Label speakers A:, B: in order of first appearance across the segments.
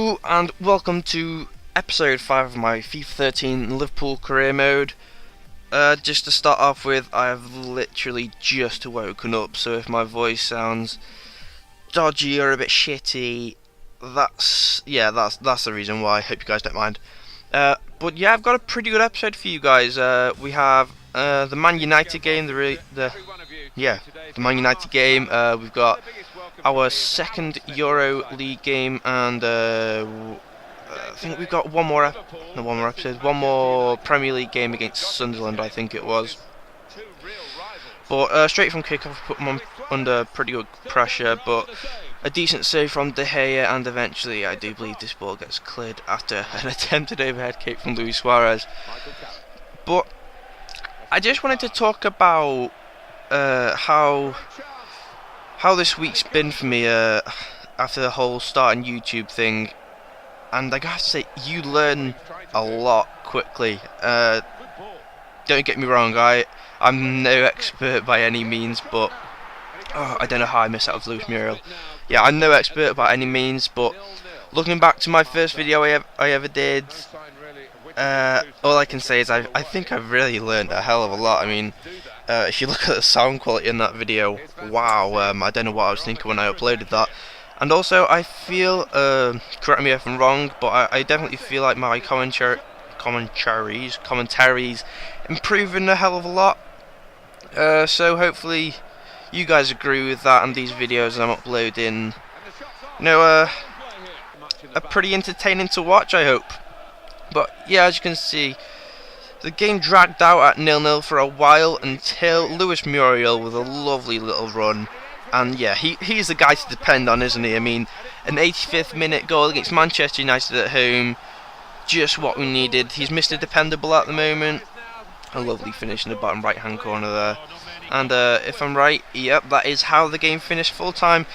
A: Hello and welcome to episode 5 of my FIFA 13 Liverpool career mode. Just to start off with, I have literally just woken up, so if my voice sounds dodgy or a bit shitty, that's the reason why. I hope you guys don't mind. But yeah, I've got a pretty good episode for you guys. We have the Man United game, the Man United game. We've got our second Euro League game, and I think we've got one more Premier League game against Sunderland, I think it was. But straight from kickoff, put them under pretty good pressure, but a decent save from De Gea, and eventually I do believe this ball gets cleared after an attempted overhead kick from Luis Suarez. But I just wanted to talk about how this week's been for me after the whole starting YouTube thing, and I gotta say, you learn a lot quickly. Don't get me wrong, I'm no expert by any means, but I don't know how I missed out with Luis Muriel. Yeah, I'm no expert by any means, but looking back to my first video I ever did, all I can say is I think I've really learned a hell of a lot. I mean, if you look at the sound quality in that video, wow, I don't know what I was thinking when I uploaded that. And also, I feel, correct me if I'm wrong, but I definitely feel like my commentaries improving a hell of a lot. So hopefully you guys agree with that, and these videos I'm uploading, are pretty entertaining to watch, I hope. But yeah, as you can see, the game dragged out at 0-0 for a while until Luis Muriel with a lovely little run. And yeah, he's the guy to depend on, isn't he? I mean, an 85th minute goal against Manchester United at home, just what we needed. He's Mr. Dependable at the moment. A lovely finish in the bottom right hand corner there. And if I'm right, yep, that is how the game finished full time.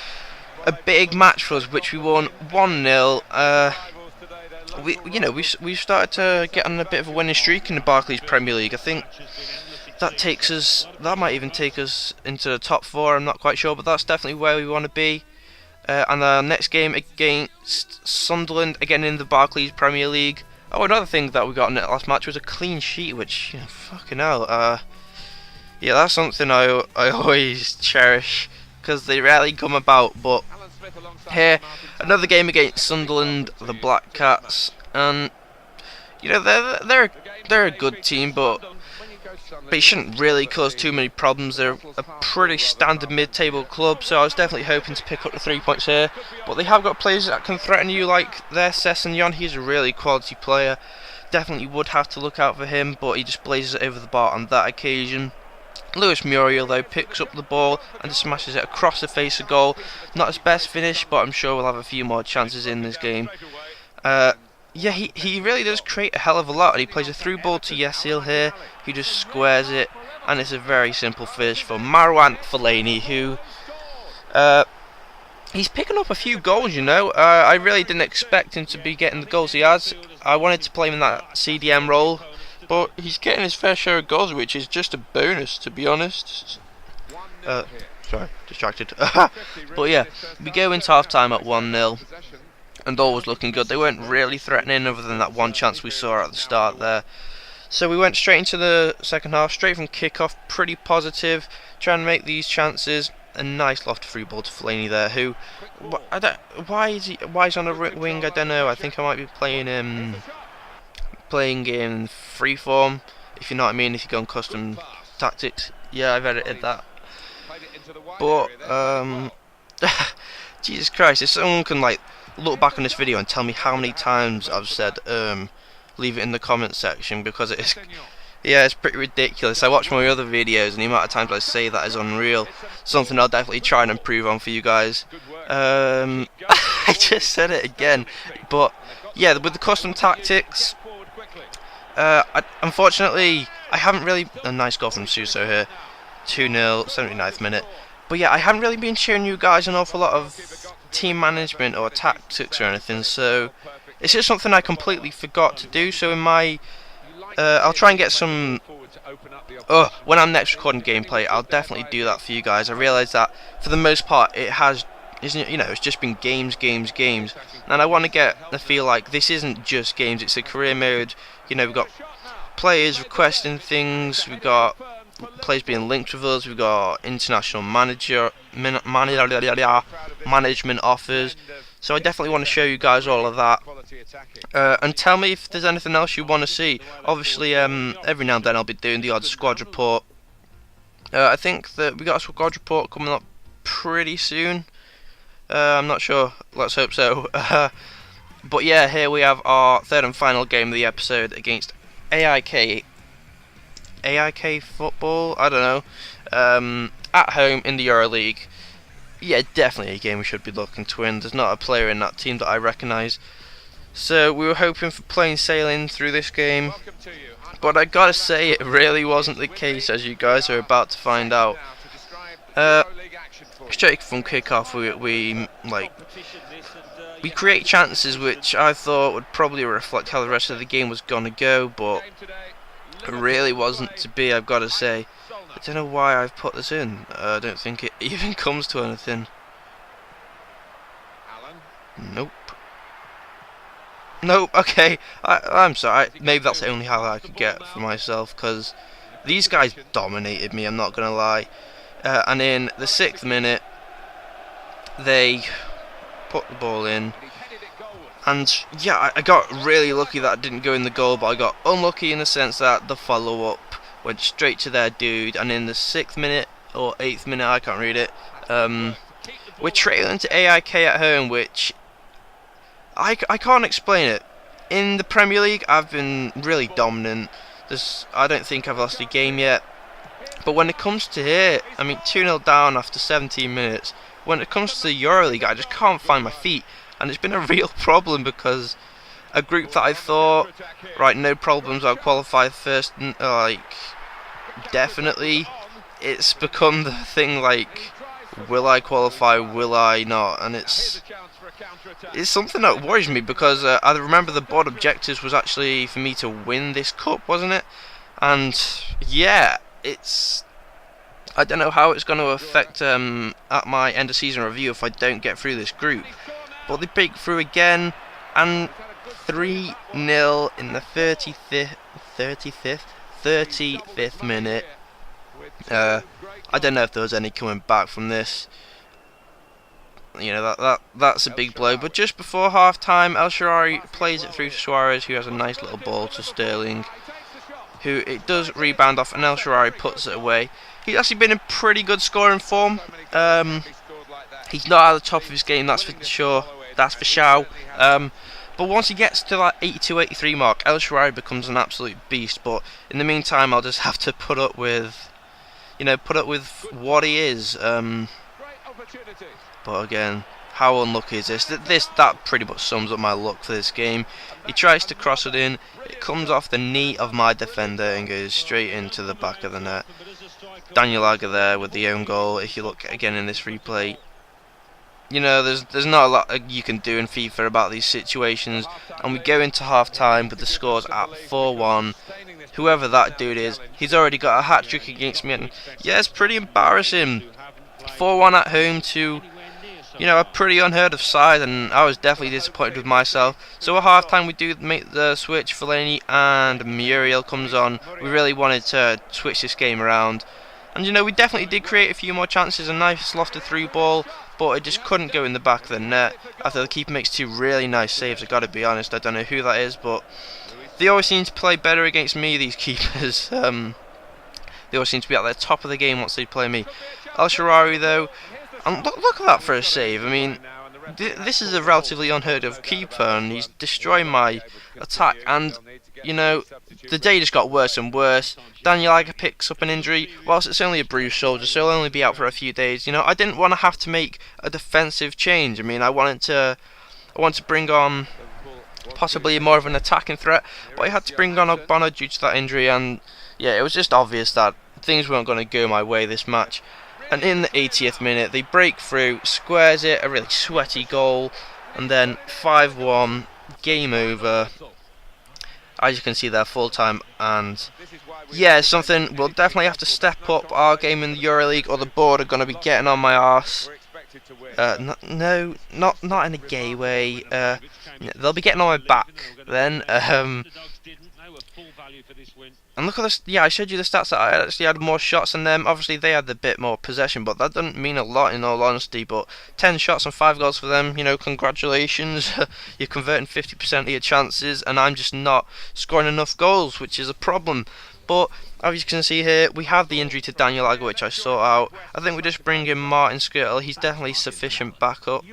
A: A big match for us, which we won 1-0. We started to get on a bit of a winning streak in the Barclays Premier League. I think that might even take us into the top 4. I'm not quite sure, but that's definitely where we want to be. And our next game against Sunderland, again in the Barclays Premier League. Oh, another thing that we got in that last match was a clean sheet, which, fucking hell. Yeah, that's something I always cherish, because they rarely come about. But here, another game against Sunderland, the Black Cats, and they're a good team, but they shouldn't really cause too many problems. They're a pretty standard mid-table club, so I was definitely hoping to pick up the 3 points here. But they have got players that can threaten you, like their Sessegnon. He's a really quality player. Definitely would have to look out for him, but he just blazes it over the bar on that occasion. Luis Muriel, though, picks up the ball and just smashes it across the face of goal. Not his best finish, but I'm sure we'll have a few more chances in this game. Yeah, he really does create a hell of a lot, and he plays a through ball to Yasil here, who just squares it, and it's a very simple finish for Marwan Fellaini, who he's picking up a few goals, I really didn't expect him to be getting the goals he has. I wanted to play him in that CDM role, but he's getting his fair share of goals, which is just a bonus, to be honest. Sorry, distracted. But yeah, we go into half time at 1-0. And all was looking good. They weren't really threatening, other than that one chance we saw at the start there. So we went straight into the second half, straight from kickoff, pretty positive, trying to make these chances. A nice loft free ball to Fellaini there, who why is on a wing? I don't know. I think I might be playing in free form, if you know what I mean. If you go on custom tactics, yeah, I've edited that. But Jesus Christ, if someone can look back on this video and tell me how many times I've said leave it in the comment section, because it's pretty ridiculous. I watch my other videos and the amount of times I say that is unreal. Something I'll definitely try and improve on for you guys. I just said it again, but yeah, with the custom tactics, unfortunately I haven't really... A nice goal from Suso here, 2-0, 79th minute. But yeah, I haven't really been showing you guys an awful lot of team management or tactics or anything, so it's just something I completely forgot to do. So in my I'll try and get some when I'm next recording gameplay, I'll definitely do that for you guys. I realise that for the most part it has isn't it? You know, it's just been games, games, games, and I want to get the feel like this isn't just games. It's a career mode. You know, we've got players requesting things. We've got players being linked with us. We've got international management offers. So I definitely want to show you guys all of that. And tell me if there's anything else you want to see. Obviously, every now and then I'll be doing the odd squad report. I think that we got a squad report coming up pretty soon. I'm not sure. Let's hope so. But yeah, here we have our third and final game of the episode against AIK football. I don't know. At home in the EuroLeague. Yeah, definitely a game we should be looking to win. There's not a player in that team that I recognise. So we were hoping for plain sailing through this game. But I gotta say, it really wasn't the case, as you guys are about to find out. Straight from kickoff, we create chances which I thought would probably reflect how the rest of the game was gonna go, but it really wasn't to be. I've got to say, I don't know why I've put this in. I don't think it even comes to anything. Nope. Nope. Okay, I'm sorry. Maybe that's the only highlight I could get for myself, because these guys dominated me. I'm not gonna lie. And in the 6th minute, they put the ball in, and yeah, I got really lucky that it didn't go in the goal, but I got unlucky in the sense that the follow-up went straight to their dude, and in the 6th minute or 8th minute, I can't read it, we're trailing to AIK at home, which I can't explain it. In the Premier League, I've been really dominant. I don't think I've lost a game yet, but when it comes to here, I mean 2-0 down after 17 minutes. When it comes to the EuroLeague, I just can't find my feet, and it's been a real problem, because a group that I thought, right, no problems, I'll qualify first, definitely, it's become the thing like, will I qualify, will I not, and it's something that worries me, because I remember the board objectives was actually for me to win this cup, wasn't it? And yeah, I don't know how it's going to affect at my end of season review if I don't get through this group. But they break through again, and 3-0 in the 35th minute. I don't know if there was any coming back from this. You know, that's a big blow. But just before half time, El Shaarawy plays it through to Suarez, who has a nice little ball to Sterling, who it does rebound off, and El Shaarawy puts it away. He's actually been in pretty good scoring form. He's not at the top of his game, that's for sure. That's for sure. But once he gets to that 82-83 mark, El Shaarawy becomes an absolute beast. But in the meantime, I'll just have to put up with what he is. But again, how unlucky is this? That pretty much sums up my luck for this game. He tries to cross it in. It comes off the knee of my defender and goes straight into the back of the net. Daniel Agger there with the own goal. If you look again in this replay, you know, there's not a lot you can do in FIFA about these situations, and we go into half time with the scores at 4-1. Whoever that dude is, he's already got a hat-trick against me, and yeah, it's pretty embarrassing. 4-1 at home to, you know, a pretty unheard of side, and I was definitely disappointed with myself. So at half time we do make the switch. Fellaini and Muriel comes on. We really wanted to switch this game around, and you know, we definitely did create a few more chances. A nice lofted through ball, but it just couldn't go in the back of the net after the keeper makes 2 really nice saves. I gotta be honest, I don't know who that is, but they always seem to play better against me, these keepers. They always seem to be at the top of the game once they play me. El Shaarawy though, and look at that for a save. I mean, this is a relatively unheard of keeper, and he's destroying my attack. And you know, the day just got worse and worse. Daniel Agger picks up an injury. Whilst it's only a bruised shoulder, so he'll only be out for a few days. You know, I didn't want to have to make a defensive change. I mean, I wanted to bring on possibly more of an attacking threat, but I had to bring on Ogbonna due to that injury. And yeah, it was just obvious that things weren't going to go my way this match. And in the 80th minute, they break through, squares it, a really sweaty goal, and then 5-1, game over. As you can see there, full time, and yeah, something we'll definitely have to step up our game in the EuroLeague, or the board are going to be getting on my arse. No, not in a gay way. They'll be getting on my back then. And look at this. Yeah, I showed you the stats that I actually had more shots than them. Obviously, they had a bit more possession, but that doesn't mean a lot in all honesty. But 10 shots and 5 goals for them. You know, congratulations. You're converting 50% of your chances, and I'm just not scoring enough goals, which is a problem. But as you can see here, we have the injury to Daniel Agger, which I sort out. I think we just bring in Martin Skirtle. He's definitely sufficient backup.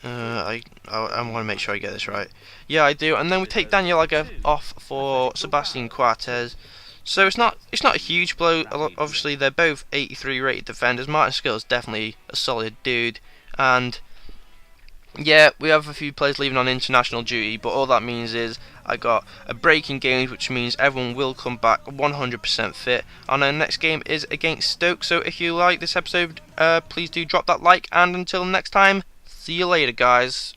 A: I want to make sure I get this right. Yeah, I do. And then we take Daniel Agger off for Sebastian Coates. So it's not a huge blow. Obviously, they're both 83 rated defenders. Martin Skirtle's definitely a solid dude, and yeah, we have a few players leaving on international duty, but all that means is I got a break in games, which means everyone will come back 100% fit. And our next game is against Stoke. So if you like this episode, please do drop that like, and until next time, see you later, guys.